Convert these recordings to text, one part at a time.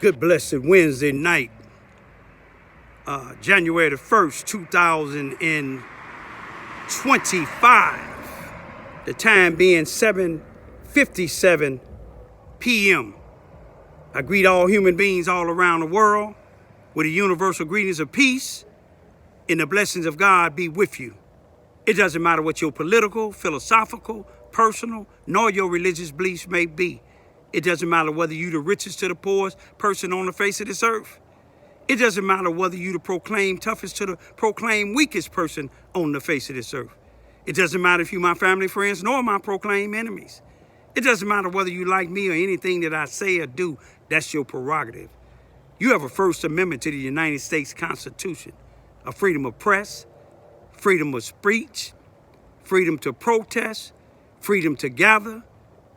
Good blessed Wednesday night, January the 1st, 2025. The time being 7:57 p.m. I greet all human beings all around the world with the universal greetings of peace and the blessings of God be with you. It doesn't matter what your political, philosophical, personal, nor your religious beliefs may be. It doesn't matter whether you're the richest to the poorest person on the face of this earth. It doesn't matter whether you're the proclaimed toughest to the proclaimed weakest person on the face of this earth. It doesn't matter if you're my family, friends, nor my proclaimed enemies. It doesn't matter whether you like me or anything that I say or do. That's your prerogative. You have a First Amendment to the United States Constitution, a freedom of press, freedom of speech, freedom to protest, freedom to gather,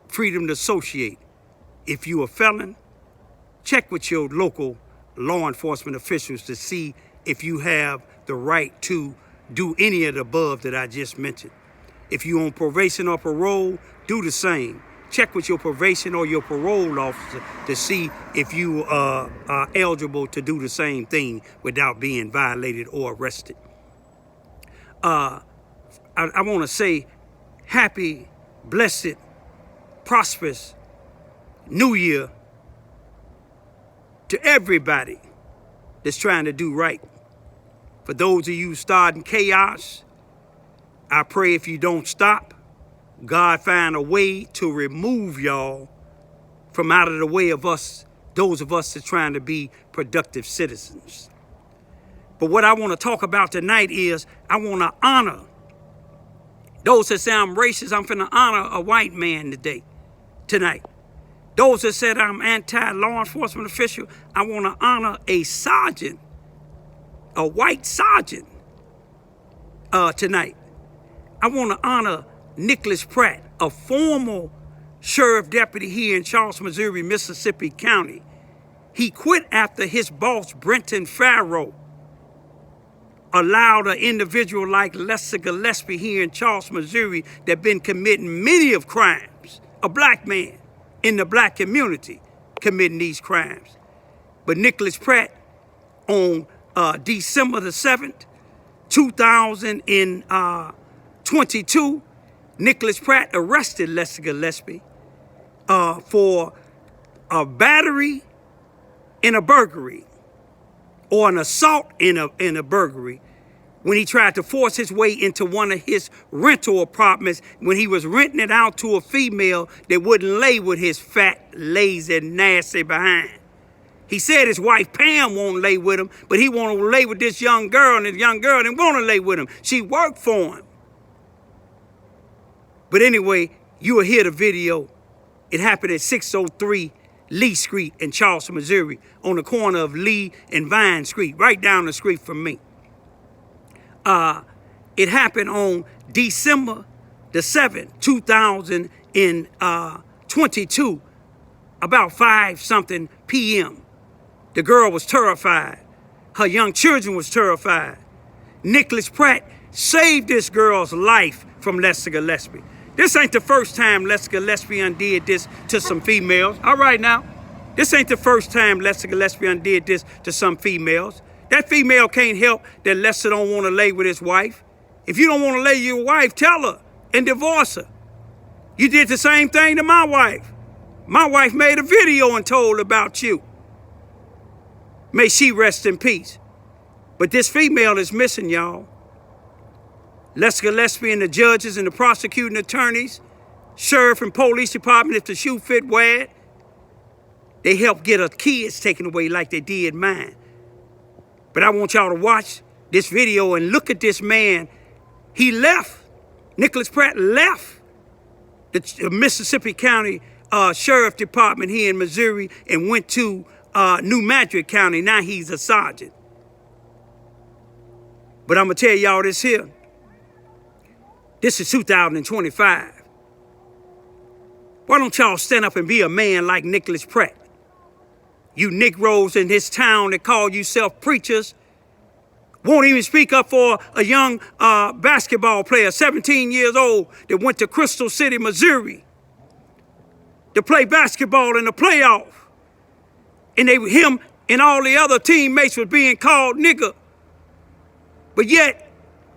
freedom to associate. If you're a felon, check with your local law enforcement officials to see if you have the right to do any of the above that I just mentioned. If you're on probation or parole, do the same. Check with your probation or your parole officer to see if you are eligible to do the same thing without being violated or arrested. I want to say happy, blessed, prosperous New Year to everybody that's trying to do right. For those of you starting chaos, I pray if you don't stop, God find a way to remove y'all from out of the way of us, those of us that's trying to be productive citizens. But what I want to talk about tonight is I want to honor those that say I'm racist. I'm finna honor a white man tonight. Those that said I'm anti-law enforcement official, I want to honor a sergeant, a white sergeant, tonight. I want to honor Nicholas Pratt, a former sheriff deputy here in Charleston, Missouri, Mississippi County. He quit after his boss, Brenton Farrow, allowed an individual like Lester Gillespie here in Charleston, Missouri, that been committing many of crimes, a black man in the black community committing these crimes. But Nicholas Pratt, on December the 7th, 2022, Nicholas Pratt arrested Lester Gillespie for a battery in a burglary or an assault in a burglary when he tried to force his way into one of his rental apartments when he was renting it out to a female that wouldn't lay with his fat, lazy, nasty behind. He said his wife Pam won't lay with him, but he want to lay with this young girl, and this young girl didn't want to lay with him. She worked for him. But anyway, you will hear the video. It happened at 603 Lee Street in Charleston, Missouri, on the corner of Lee and Vine Street, right down the street from me. It happened on December the 7th, 2022, about 5-something p.m. The girl was terrified. Her young children was terrified. Nicholas Pratt saved this girl's life from Lester Gillespie. This ain't the first time Lester Gillespie undid this to some females. All right now. This ain't the first time Lester Gillespie undid this to some females. That female can't help that Lester don't want to lay with his wife. If you don't want to lay with your wife, tell her and divorce her. You did the same thing to my wife. My wife made a video and told about you. May she rest in peace. But this female is missing, y'all. Lester Gillespie and the judges and the prosecuting attorneys, sheriff and police department, if the shoe fit, wear it. They helped get her kids taken away like they did mine. But I want y'all to watch this video and look at this man. He left. Nicholas Pratt left the Mississippi County Sheriff Department here in Missouri and went to New Madrid County. Now he's a sergeant. But I'm going to tell y'all this here. This is 2025. Why don't y'all stand up and be a man like Nicholas Pratt? You Negroes in this town that call yourself preachers won't even speak up for a young basketball player, 17 years old, that went to Crystal City, Missouri to play basketball in the playoff. And him and all the other teammates was being called nigger. But yet,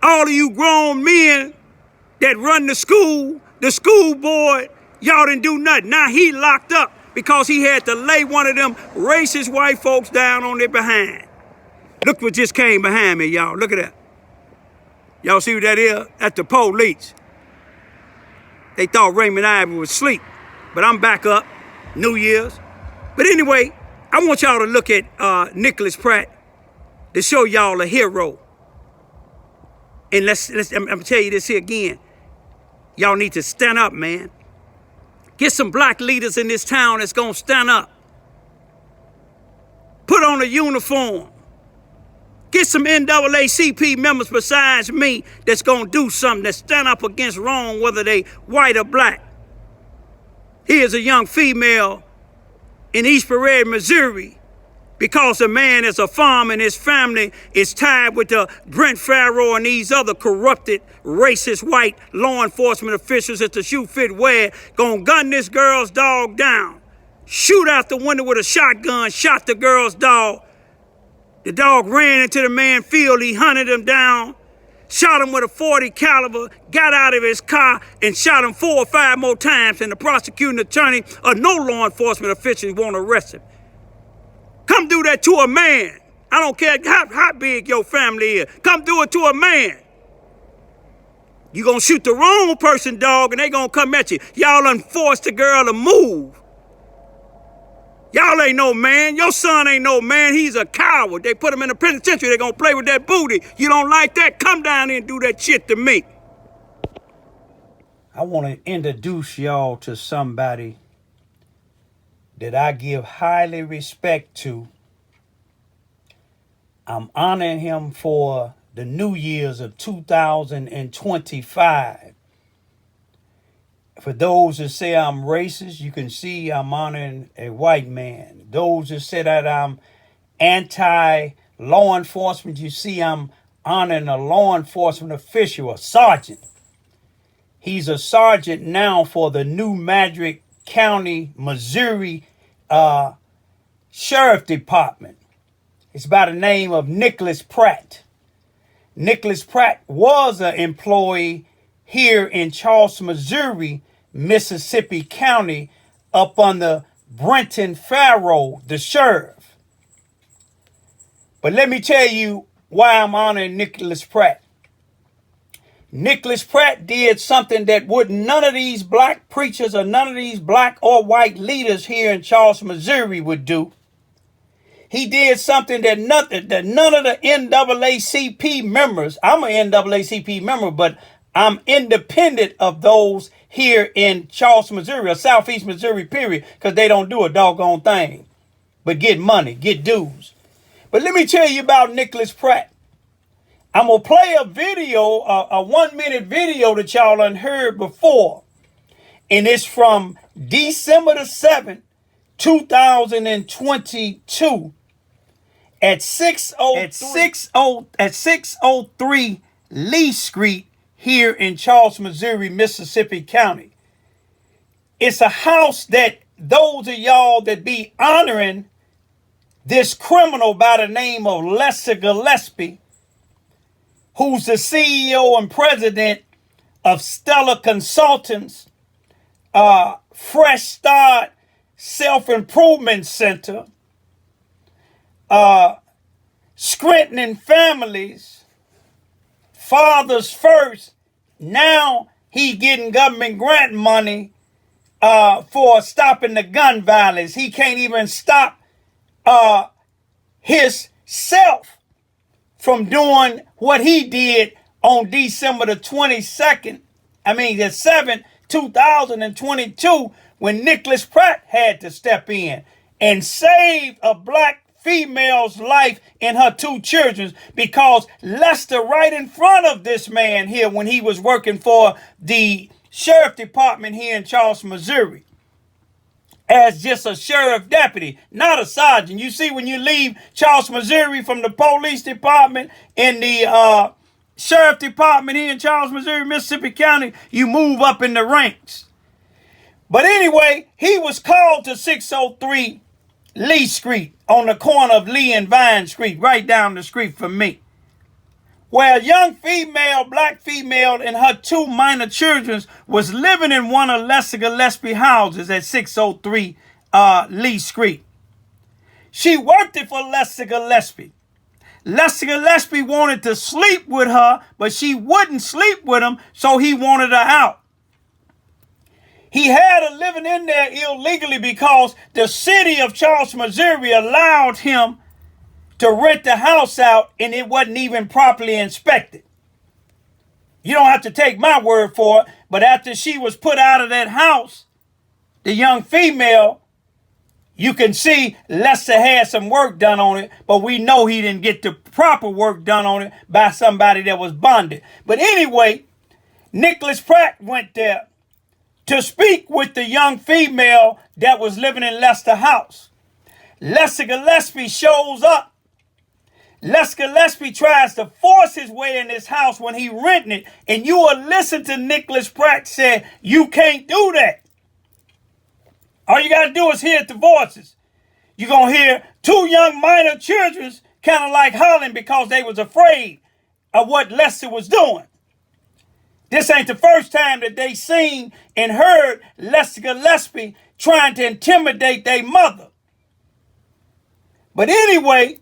all of you grown men that run the school board, y'all didn't do nothing. Now he locked up because he had to lay one of them racist white folks down on their behind. Look what just came behind me, y'all. Look at that. Y'all see what that is? That's the police. They thought Raymond Ivy was asleep, but I'm back up. New Year's. But anyway, I want y'all to look at Nicholas Pratt to show y'all a hero. And I'm gonna tell you this here again. Y'all need to stand up, man. Get some black leaders in this town that's gonna stand up. Put on a uniform. Get some NAACP members besides me that's gonna do something, that stand up against wrong, whether they white or black. Here's a young female in East Parade, Missouri, because a man is a farmer and his family is tied with the Brent Farrow and these other corrupted, racist, white law enforcement officials at the shoot fit where gonna gun this girl's dog down, shoot out the window with a shotgun, shot the girl's dog. The dog ran into the man's field, he hunted him down, shot him with a .40 caliber, got out of his car and shot him 4 or 5 more times, and the prosecuting attorney or no law enforcement officials won't arrest him. Come do that to a man. I don't care how big your family is. Come do it to a man. You gonna shoot the wrong person, dog, and they gonna come at you. Y'all done forced the girl to move. Y'all ain't no man. Your son ain't no man. He's a coward. They put him in the penitentiary. They gonna play with that booty. You don't like that? Come down here and do that shit to me. I want to introduce y'all to somebody that I give highly respect to. I'm honoring him for the New Year's of 2025. For those that say I'm racist, you can see I'm honoring a white man. Those that say that I'm anti-law enforcement, you see I'm honoring a law enforcement official, a sergeant. He's a sergeant now for the New Madrid County, Missouri Sheriff Department. It's by the name of Nicholas Pratt. Nicholas Pratt was an employee here in Charleston, Missouri, Mississippi County, up under Brenton Farrow, the sheriff. But let me tell you why I'm honoring Nicholas Pratt. Nicholas Pratt did something that none of these black preachers or none of these black or white leaders here in Charleston, Missouri would do. He did something that none of the NAACP members, I'm an NAACP member, but I'm independent of those here in Charleston, Missouri, or Southeast Missouri, period, because they don't do a doggone thing but get money, get dues. But let me tell you about Nicholas Pratt. I'm going to play a video, a 1-minute video that y'all done heard before. And it's from December the 7th, 2022 at 603 Lee Street here in Charleston, Missouri, Mississippi County. It's a house that those of y'all that be honoring this criminal by the name of Gillespie, who's the CEO and president of Stellar Consultants, Fresh Start Self-Improvement Center, Strengthening Families, Fathers First. Now he getting government grant money for stopping the gun violence. He can't even stop himself from doing what he did on December the 22nd, the 7th, 2022, when Nicholas Pratt had to step in and save a black female's life and her 2 children, because Lester right in front of this man here when he was working for the sheriff department here in Charleston, Missouri, as just a sheriff deputy, not a sergeant. You see, when you leave Charleston, Missouri from the police department in the sheriff department here in Charleston, Missouri, Mississippi County, you move up in the ranks. But anyway, he was called to 603 Lee Street, on the corner of Lee and Vine Street, right down the street from me, where a young female, black female, and her 2 minor children was living in one of Lester Gillespie houses at 603 Lee Street. She worked it for Lester Gillespie. Lester Gillespie wanted to sleep with her, but she wouldn't sleep with him, so he wanted her out. He had her living in there illegally because the city of Charleston, Missouri allowed him to rent the house out, and it wasn't even properly inspected. You don't have to take my word for it, but after she was put out of that house, the young female, you can see Lester had some work done on it, but we know he didn't get the proper work done on it by somebody that was bonded. But anyway, Nicholas Pratt went there to speak with the young female that was living in Lester's house. Lester Gillespie shows up. Lester Gillespie tries to force his way in this house when he renting it, and you will listen to Nicholas Pratt say, you can't do that. All you got to do is hear the voices. You're going to hear 2 young minor children kind of like hollering because they was afraid of what Lester was doing. This ain't the first time that they seen and heard Lester Gillespie trying to intimidate their mother. But anyway,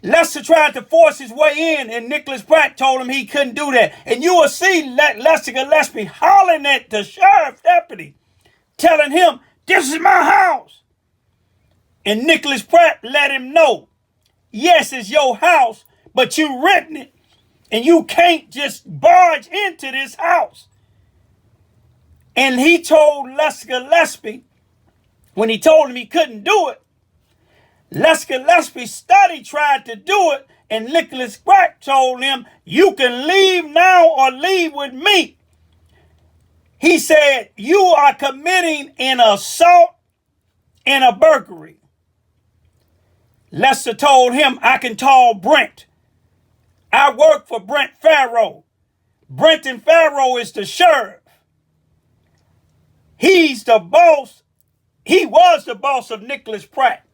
Lester tried to force his way in, and Nicholas Pratt told him he couldn't do that. And you will see Lester Gillespie hollering at the sheriff deputy, telling him, this is my house. And Nicholas Pratt let him know, yes, it's your house, but you renting it. And you can't just barge into this house. And he told Lester Gillespie, when he told him he couldn't do it, Lester Gillespie tried to do it, and Nicholas Pratt told him, you can leave now or leave with me. He said, you are committing an assault and a burglary. Lester told him, I can call Brent. I work for Brent Farrow. Brenton Farrow is the sheriff. He's the boss. He was the boss of Nicholas Pratt.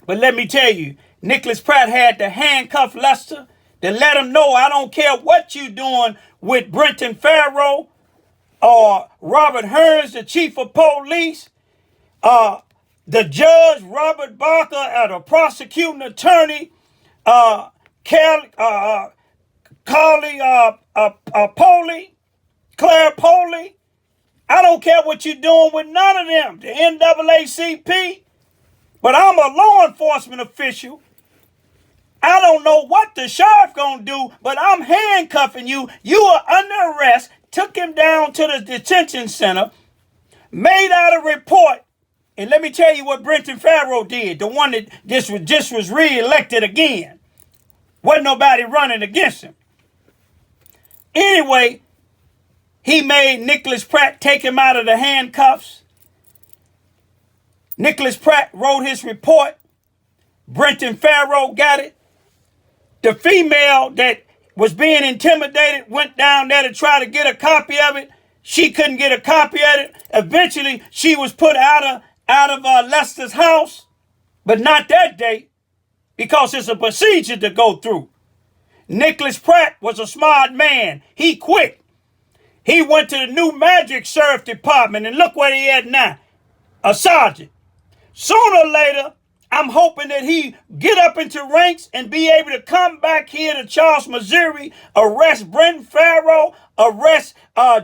But let me tell you, Nicholas Pratt had to handcuff Lester to let him know, I don't care what you doing with Brenton Farrow or Robert Hearns, the chief of police, the judge, Robert Barker, the prosecuting attorney, Claire Poley. I don't care what you're doing with none of them, the NAACP, but I'm a law enforcement official. I don't know what the sheriff gonna do, but I'm handcuffing you. You are under arrest. Took him down to the detention center, made out a report, and let me tell you what Brenton Farrow did, the one that just was re-elected again. Wasn't nobody running against him. Anyway, he made Nicholas Pratt take him out of the handcuffs. Nicholas Pratt wrote his report. Brenton Farrow got it. The female that was being intimidated went down there to try to get a copy of it. She couldn't get a copy of it. Eventually, she was put out of Lester's house, but not that day, because it's a procedure to go through. Nicholas Pratt was a smart man. He quit. He went to the New Magic Sheriff Department, and look what he had now, a sergeant. Sooner or later, I'm hoping that he get up into ranks and be able to come back here to Charleston, Missouri, arrest Brenton Farrow, arrest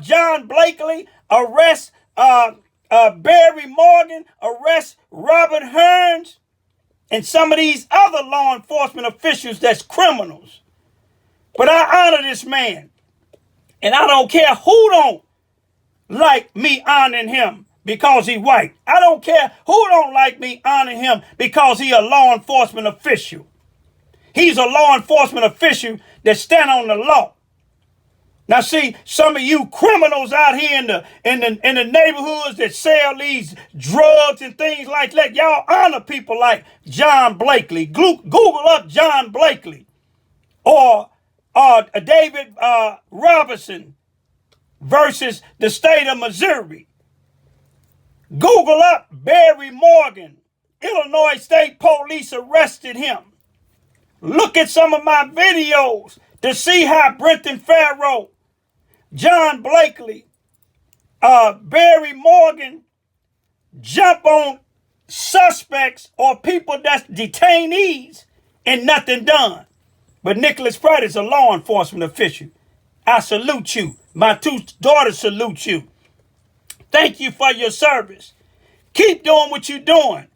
John Blakely, arrest Barry Morgan, arrest Robert Hearns, and some of these other law enforcement officials that's criminals. But I honor this man, and I don't care who don't like me honoring him because he white. I don't care who don't like me honoring him because he a law enforcement official. He's a law enforcement official that stand on the law. Now see, some of you criminals out here in the neighborhoods that sell these drugs and things like that, y'all honor people like John Blakely. Google up John Blakely or David Robinson versus the state of Missouri. Google up Barry Morgan Illinois State Police arrested him. Look at some of my videos to see how Brenton Farrow, John Blakely, Barry Morgan jump on suspects or people that's detainees and nothing done. But Nicholas Pratt is a law enforcement official. I salute you. My two daughters salute you. Thank you for your service. Keep doing what you're doing.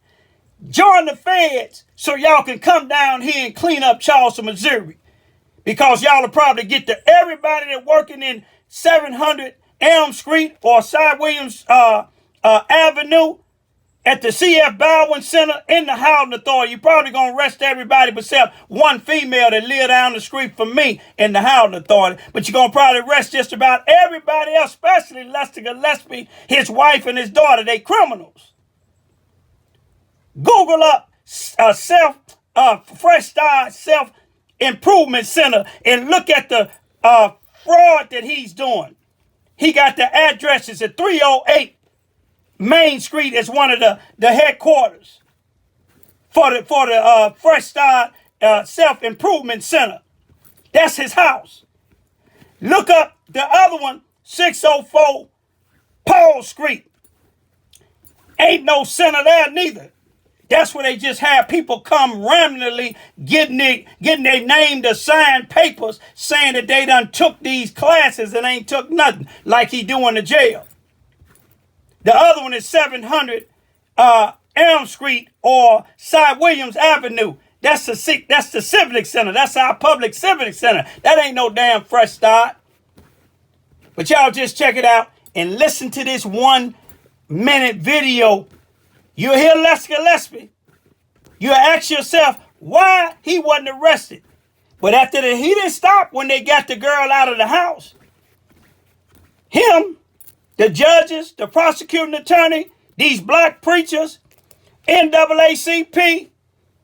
Join the feds so y'all can come down here and clean up Charleston, Missouri. Because y'all will probably get to everybody that working in 700 Elm Street or Cy Williams Avenue at the C.F. Bowen Center in the Housing Authority. You're probably going to arrest everybody except one female that live down the street from me in the Housing Authority. But you're going to probably arrest just about everybody else, especially Lester Gillespie, his wife and his daughter. They criminals. Google up Fresh Start Self-Improvement Center and look at the fraud that he's doing. He got the addresses at 308 Main Street as one of the headquarters for the Fresh Start Self-Improvement Center. That's his house. Look up the other one, 604 Paul Street. Ain't no center there neither. That's where they just have people come randomly getting their name to sign papers saying that they done took these classes and ain't took nothing like he do in the jail. The other one is 700 Elm Street or Cy Williams Avenue. That's the Civic Center. That's our public Civic Center. That ain't no damn Fresh Start. But y'all just check it out and listen to this 1 minute video. You'll hear Lester Gillespie. You'll ask yourself why he wasn't arrested. But after that, he didn't stop when they got the girl out of the house. Him, the judges, the prosecuting attorney, these black preachers, NAACP,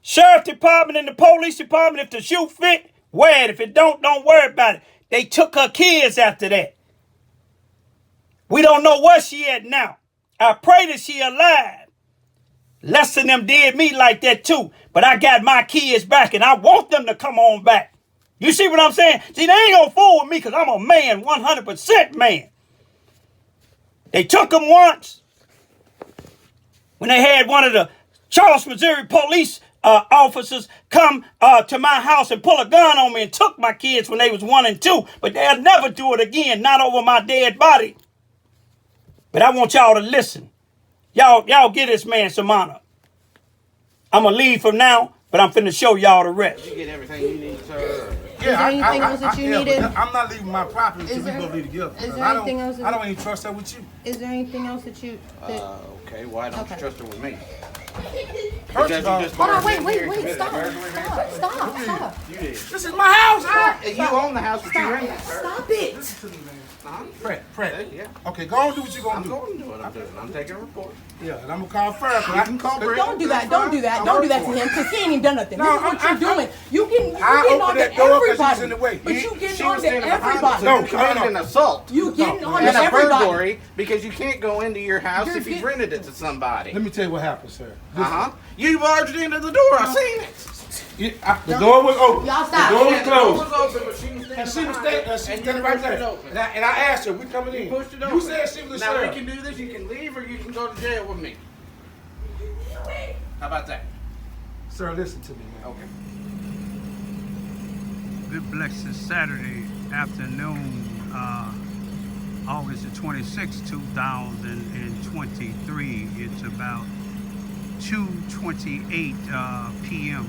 sheriff department, and the police department, if the shoe fit, wear it. If it don't worry about it. They took her kids after that. We don't know where she at now. I pray that she alive. Less than them did me like that too. But I got my kids back and I want them to come on back. You see what I'm saying? See, they ain't gonna fool with me because I'm a man, 100% man. They took them once when they had one of the Charleston, Missouri police officers come to my house and pull a gun on me and took my kids when they was 1 and 2. But they'll never do it again, not over my dead body. But I want y'all to listen. Y'all give this man some honor. I'm going to leave from now, but I'm finna show y'all the rest. Did you get everything you need, sir? Yeah, is there anything else that you needed? I'm not leaving my property until we go leave together. Is there anything else? I don't even trust that with you. Is there anything else that you... Okay, why don't you trust her with me? First of all, hold on, wait, stop. You did. This is my house, huh? You own the house, but you rent it, sir. Stop it. Listen to me, man. Huh? Pratt. Yeah. Okay, go on and do what you're going I'm to do. going to do what I'm doing. I'm taking a report. Yeah, and I'm going to call fire. I can call Brent. Don't do that to him, because he ain't even done nothing. No, this is what you're doing. You getting I on opened to that door because everybody. he was in the way. But you getting She on was to standing behind us everybody. and committed an assault. You getting on to And a everybody. burglary because you can't go into your house if you've rented it to somebody. Let me tell you what happened, sir. You barged into the door. I seen it. The door was open. Y'all stop. The door was The door closed. was open, but she was And standing she was behind standing it, right and you there. pushed it open. And I asked her, we coming in. You pushed it open. You said she was a Now we sheriff. can do this. You can leave or you can go to jail with me. How about that? Sir, listen to me, man. Okay. Good blessed Saturday afternoon, August the 26th, 2023. It's about 2:28 p.m.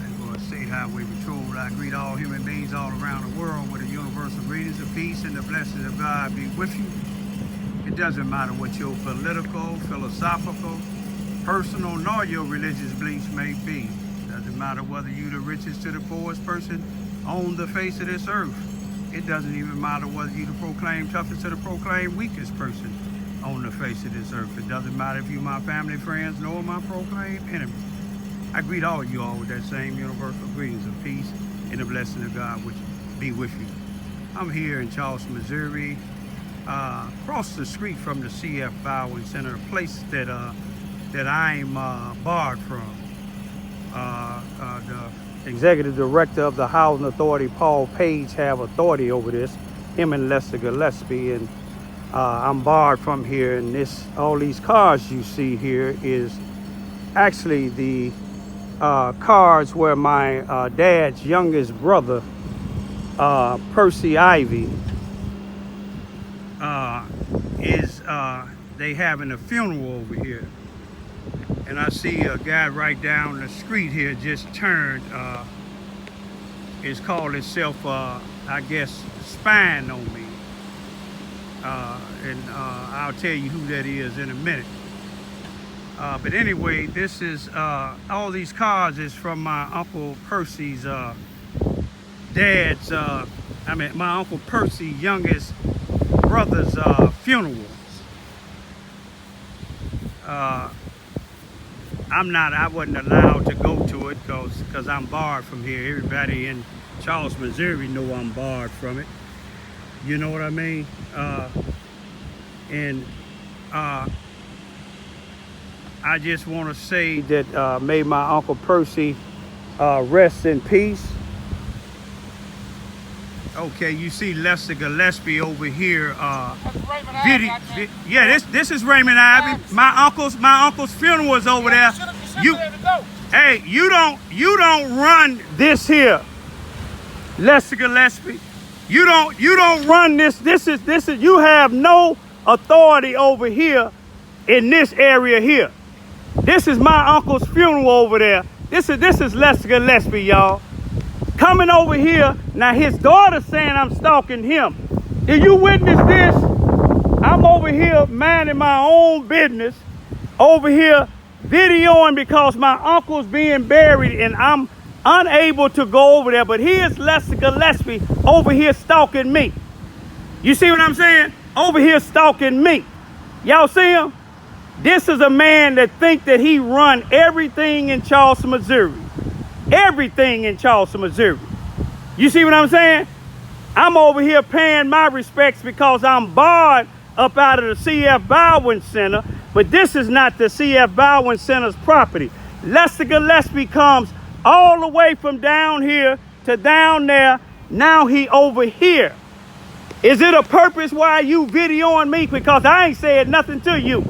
I'm going to say Highway Patrol. I greet all human beings all around the world with the universal greetings of peace and the blessings of God be with you. It doesn't matter what your political, philosophical, personal, nor your religious beliefs may be. Doesn't matter whether you're the richest to the poorest person on the face of this earth. It doesn't even matter whether you're the proclaimed toughest to the proclaimed weakest person on the face of this earth. It doesn't matter if you're my family, friends, nor my proclaimed enemy. I greet all of you all with that same universal greetings of peace and the blessing of God which be with you. I'm here in Charleston, Missouri, across the street from the C.F. Bowen Center, a place that that I'm barred from. The executive director of the Housing Authority, Paul Page, have authority over this, him and Lester Gillespie, and I'm barred from here. And all these cars you see here is actually the cars where my dad's youngest brother, Percy Ivy, they having a funeral over here. And I see a guy right down the street here just turned, it's called itself, I guess, spying on me. And I'll tell you who that is in a minute. But anyway, this is, all these cars is from my Uncle Percy's dad's, my Uncle Percy's youngest brother's funeral. I wasn't allowed to go to it because I'm barred from here. Everybody in Charleston, Missouri know I'm barred from it. You know what I mean? I just want to say that may my Uncle Percy rest in peace. Okay, you see Lester Gillespie over here. This is Raymond Ivy. My uncle's funeral is over there. You don't run this here, Lester Gillespie. You don't run this. This is you have no authority over here in this area here. This is my uncle's funeral over there. This is Lester Gillespie, y'all. Coming over here, now his daughter's saying I'm stalking him. Did you witness this? I'm over here minding my own business, over here videoing because my uncle's being buried and I'm unable to go over there, but here's Lester Gillespie over here stalking me. You see what I'm saying? Over here stalking me. Y'all see him? This is a man that think that he run everything in Charleston, Missouri. Everything in Charleston, Missouri. You see what I'm saying? I'm over here paying my respects because I'm barred up out of the C.F. Bowen Center, but this is not the C.F. Bowen Center's property. Lester Gillespie comes all the way from down here to down there. Now he over here. Is it a purpose why you videoing me? Because I ain't said nothing to you.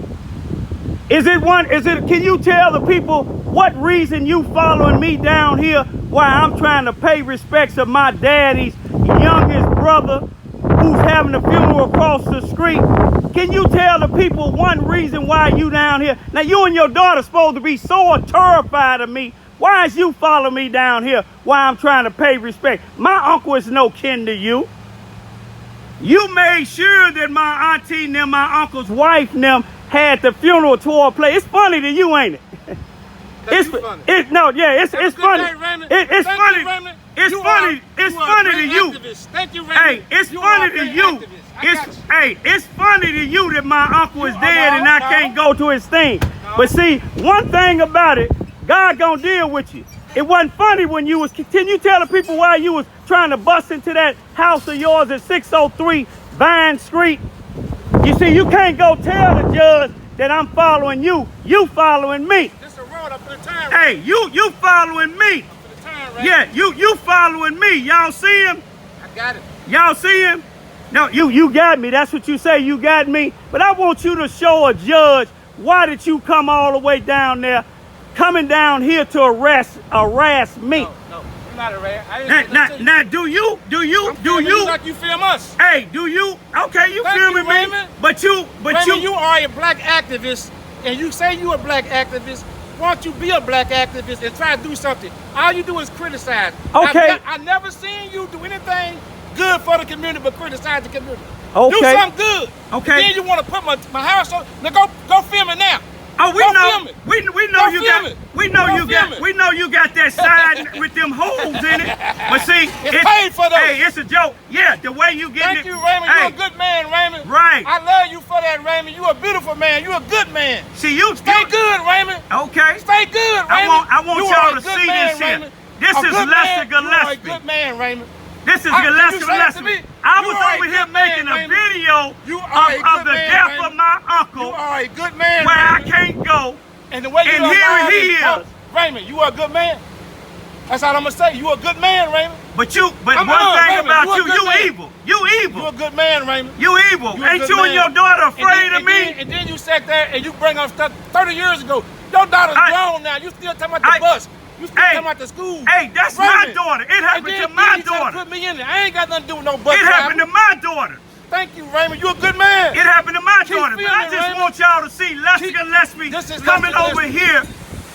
Can you tell the people what reason you following me down here while I'm trying to pay respects of my daddy's youngest brother who's having a funeral across the street? Can you tell the people one reason why you down here? Now you and your daughter supposed to be so terrified of me. Why is you following me down here while I'm trying to pay respect? My uncle is no kin to you. You made sure that my auntie and them, my uncle's wife and them had the funeral tour play. It's funny to you, ain't it? It's funny. It's funny. It's funny. It's funny to you. Thank you, Raymond. Hey, it's funny to you. It's funny to you that my uncle is dead and I can't go to his thing. But see, one thing about it, God gonna deal with you. It wasn't funny when you was. Can you tell the people why you was trying to bust into that house of yours at 603 Vine Street? You see, you can't go tell the judge that I'm following you. You following me. This is a road up for the time. Hey, you following me. For the time, right? Yeah, you following me. Y'all see him? I got it. Y'all see him? No, you got me. That's what you say. You got me. But I want you to show a judge why did you come all the way down there, coming down here to harass me. No, I'm not a rat. Now, do you? Like you film us. Hey, do you? Okay, you filming me, Raymond. but Raymond, you are a black activist, and you say you a black activist. Why don't you be a black activist and try to do something? All you do is criticize. Okay. I never seen you do anything good for the community but criticize the community. Okay. Do something good. Okay. And then you want to put my house on. Now go film it now. Oh, we go know. Film it. We know go you film got. it. We know go you got. it. We know you got that side with them holes in it. But see, it's paid for those. Hey, it's a joke. Yeah, the way you get it. Thank you, Raymond. Hey, you're a good man, Raymond. Right. I love you for that, Raymond. You're a beautiful man. You're a good man. See, you stay good, Raymond. Okay. Stay good, Raymond. I want y'all to see this here. This is Lester Gillespie. You are a good man, Raymond. This is Gillespie. I was over here making a video of the death of my uncle. You are a good man, where I Raymond. can't go. And the way you And done here lied he and is. talk- Raymond, you are a good man. That's all I'm gonna say. You a good man, Raymond. But I'm one thing Raymond, about you a you, good you man. evil. You You evil. a good man, Raymond. You evil. You a Ain't good you and man. your daughter afraid of me? And then you sat there and you bring up stuff 30 years ago. Your daughter's grown now. You still talking about the bus. You still talking about the school. Hey, that's my daughter. It happened to my you trying to daughter. put me in there. I ain't got nothing to do with no bus It happened to driver. my daughter. Thank you, Raymond. You a good man. It happened to my Keep daughter. But I feeling, just Raymond. want y'all to see Lester Gillespie This is coming Lester over Gillespie. here.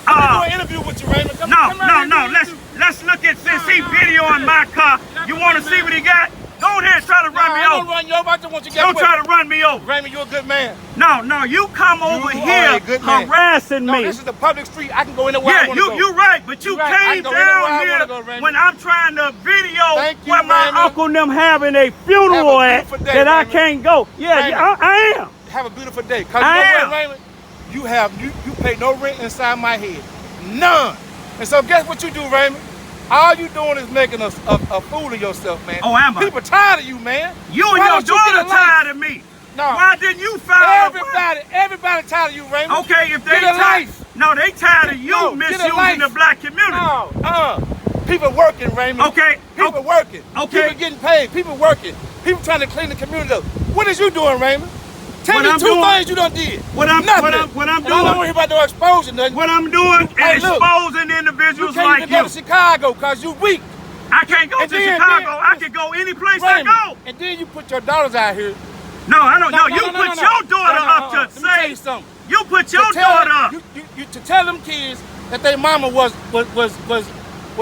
Do an interview with you, Raymond. Come right here, No. Let's look at since he videoing my car. You want to see what he got? Go ahead and try to run me I don't over. run you over. I just want you to get Don't away. try to run me over. Raymond, you a good man. No, you come over are here a good man. harassing No, me. this is the public street. I can go anywhere I Yeah, want to go. you're right, but you You right. I came can go anywhere I down wanna here go, Raymond. when I'm trying to video Thank you, where my Raymond. uncle and them having a funeral Have a at beautiful day, that I Raymond. can't go. Yeah, Raymond. I am. Have a beautiful day. Cause I you know am. what, Raymond? You pay no rent inside my head. None. And so guess what you do, Raymond? All you doing is making a fool of yourself, man. Oh, am I? People tired of you, man. You and Why your don't you get daughter a life? tired of me. No. Why didn't you file? Everybody tired of you, Raymond. Okay, if they Get a tired, life. no, they tired of you No, get a misusing life. the black community. No, people working, Raymond. Okay, People working. okay. People getting paid. People working. People trying to clean the community up. What is you doing, Raymond? Tell What me I'm two doing- thing you done did. What I'm Nothing. doing- And I don't want to hear about no exposure, nothing. What I'm doing Hey, is look. exposing You individuals can't like even go you. to Chicago because you weak. I can't go And to then- Chicago. then- I can go any place I Raymond, go. and then you put your daughters out here. No, I don't know. No, You no, put no, no, your no. daughter No, no, up to Let me tell you say. something. You put your To tell daughter them- up. to tell them kids that their mama was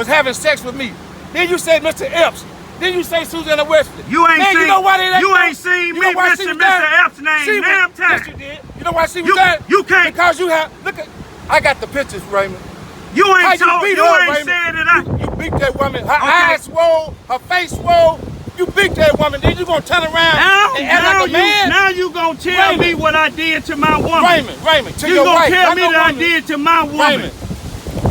having sex with me. Then you say Mr. Epps. Then you say Susanna Wesley. You ain't Man, seen. you know why they let you go? ain't seen You me know why she mention was there? Mr. Epps' name. She was- Damn time. Yes, you did. You know why she was You- there? you can't- Because you have. Look at. I got the pictures, Raymond. You How ain't told. beat You her, ain't Raymond. said that I. You beat that woman. Her Okay. eyes swole. Her face swole. You beat that woman. Then you gonna turn around and act like a man? Now you gonna tell Raymond. me what I did to my woman. Raymond. To You your gonna wife, tell not me no that I woman. did to my woman.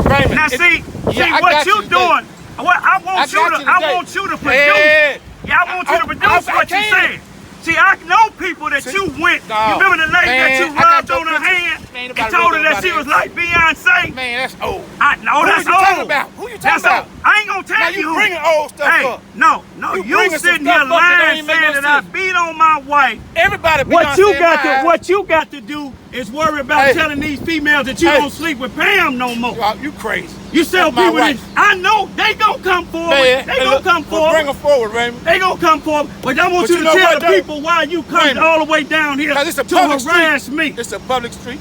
Raymond. Now it- see yeah, I what got you you today. doing. What I want I you got to. you I today. want you to produce. Yeah. Yeah, I want you to produce I what you can. said. See, I know people that you went. No. You remember the lady Man, that you I got rubbed your on her picture. hand Man, and nobody told her rubbed that nobody she was hand. like Beyonce? Man, that's old. I know Who that's you talking old. about? Who you talking That's about? old. I ain't gonna tell Now you you who. bringing old stuff Hey, up. no, You you bringing some sitting stuff here up that don't lying even make saying no that I sense. beat on my wife. Everybody be What on you saying got to my what you got to do is worry about Hey. telling these females that you Hey. don't sleep with Pam no more. You crazy. You tell That's my people that wife. I know they gonna come forward. Man, They hey, gonna look, come well, bring forward. them forward, Raymond. They gonna come forward. But I want But you you to know tell what, the though? people why you come Raymond. all the way down here Because it's a to public harass street. me. It's a public street.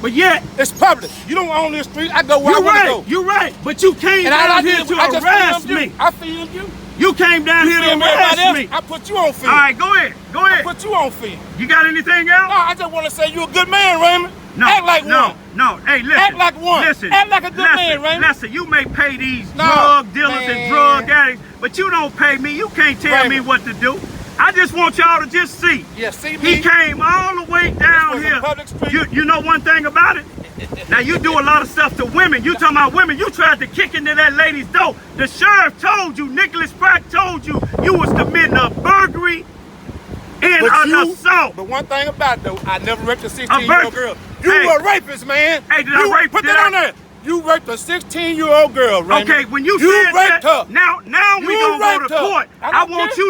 But yet, It's public. You don't own this street. I go where I you're want to right. go. You're right. But you came And all I down here did, to I just harass filmed me. you. I filmed you. You came down here to Film harass everybody me. else. I put you on film. All right, go ahead. Go I ahead. put you on film. You got anything else? No, I just want to say you a good man, Raymond. No, Act like no, one. no. Hey, listen. Act like one. Listen. Act like a good listen, man, Raymond. Listen, you may pay these No, drug dealers man. and drug addicts, but you don't pay me. You can't tell me Raymond. what to do. I just want y'all to just see. Yeah, see me. He came all the way down was a here. public street. You know one thing about it? Now you do a lot of stuff to women. You talking about women. You tried to kick into that lady's door. The sheriff told you, Nicholas Pratt told you, you was committing a burglary and an assault. But one thing about it, though, I never raped a A 16-year-old virgin. girl. You Hey. were a rapist, man. Hey, did you I rape- Put did that I- on there. You raped a 16-year-old girl, Raymond. Okay, when you you said raped that, her. now we You gonna go raped to her. court. I I don't want care.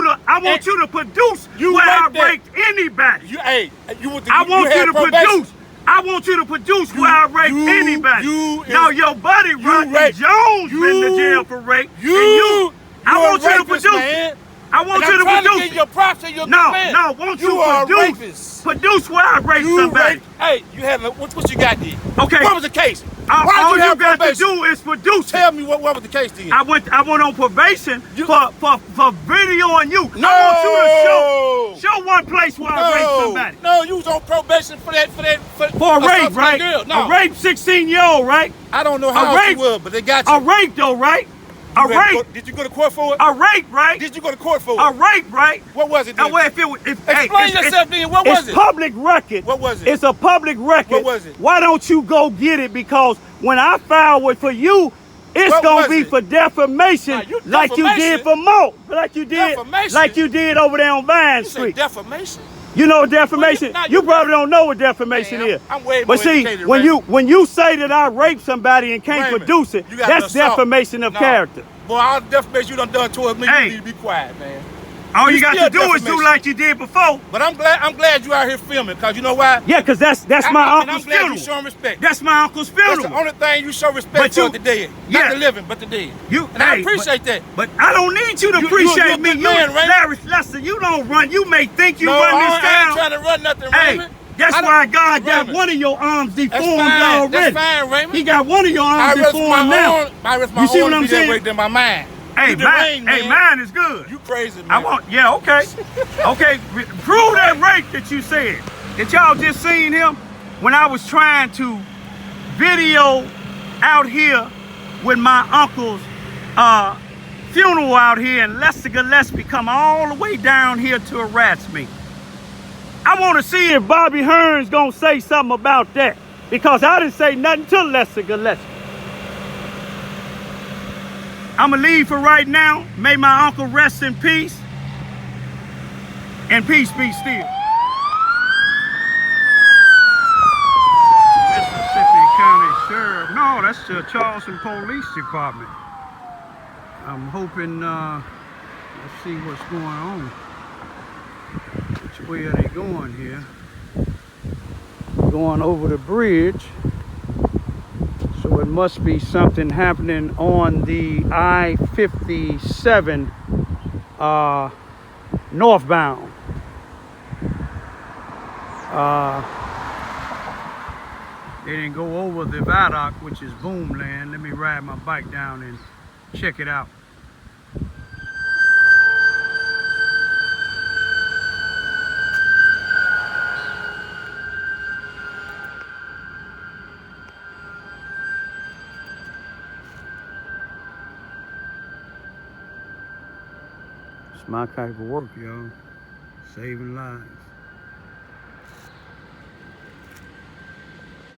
you to produce You where I raped that. raped anybody. You was the, I want you had to probation. produce. I want you to produce where I raped anybody. Now is- your buddy Rodney raped- Jones you- been to jail for rape. and You I want you're a you to rapist, produce man. it. I want And you to I'm trying produce to it. get your props and your No, good man. no, won't you are a produce? rapist. Produce where I raped You somebody. raped. Hey, you had what you got there? Okay. What was the case? All Why you did you have got to probation? do is produce it. Tell me what was the case then? I went on probation You- for videoing you. No. I want you to show one place where I raped somebody. No, you was on probation for For a assault rape, to that right? Girl. No, A rape 16-year-old, right? I don't know A how old rape. you were, but they got you. A rape though, right? A You ready to rape. go- Did you go to court for it? A rape, right? Did you go to court for A it? rape, right? What was it Now, then? wait, if it was, if, hey, Explain it's- yourself then. What was it's it? public record. What was it? It's a public record. What was it? Why don't you go get it? Because when I file it for you, it's What gonna was be it? for defamation, Nah, you like you did defamation? for Mo, like you did Defamation? over there on Vine You say Street. defamation? You know what defamation? Well, You probably don't know what defamation Man, is. I'm way But more see, educated, when Raymond. you say that I raped somebody and can't Raymond, produce it, you got that's the assault. defamation of No. character. Boy, all the defamation you done towards me, Hey. you need to be quiet, man. All you got still to do is do defamation. like you did before. But I'm glad you out here filming, cause you know why? Yeah, because that's my And I'm uncle's glad you funeral. showing respect. That's my uncle's That's funeral. the only thing you show respect But for you- the dead. yeah. Not the living, but the dead. And I appreciate that. But I don't need you to You- appreciate you're a me. good man, Raymond. Larry Lester, you don't run. You may think you No, run this I ain't town. trying to run nothing, Hey, Raymond. that's I don't- why God got Raymond, one of your arms deformed fine. already. That's fine, Raymond. He got one of your I arms rest deformed my now. own. I rest my You see own what I'm to be that saying? way than my mind. Hey, You deranged, mine, man. mine is good. You crazy, man. I want, yeah, okay. Okay, prove that rape that you said. That y'all just seen him when I was trying to video out here with my uncle's funeral out here, and Lester Gillespie come all the way down here to harass me. I want to see if Bobby Hearn's gonna say something about that, because I didn't say nothing to Lester Gillespie. I'ma leave for right now. May my uncle rest in peace. And peace be still. Mississippi County Sheriff. No, that's the Charleston Police Department. I'm hoping, let's see what's going on. Which way are they going here? Going over the bridge. So it must be something happening on the I-57 northbound. They didn't go over the viaduct, which is boomland. Let me ride my bike down and check it out. It's my type of work, y'all. Saving lives.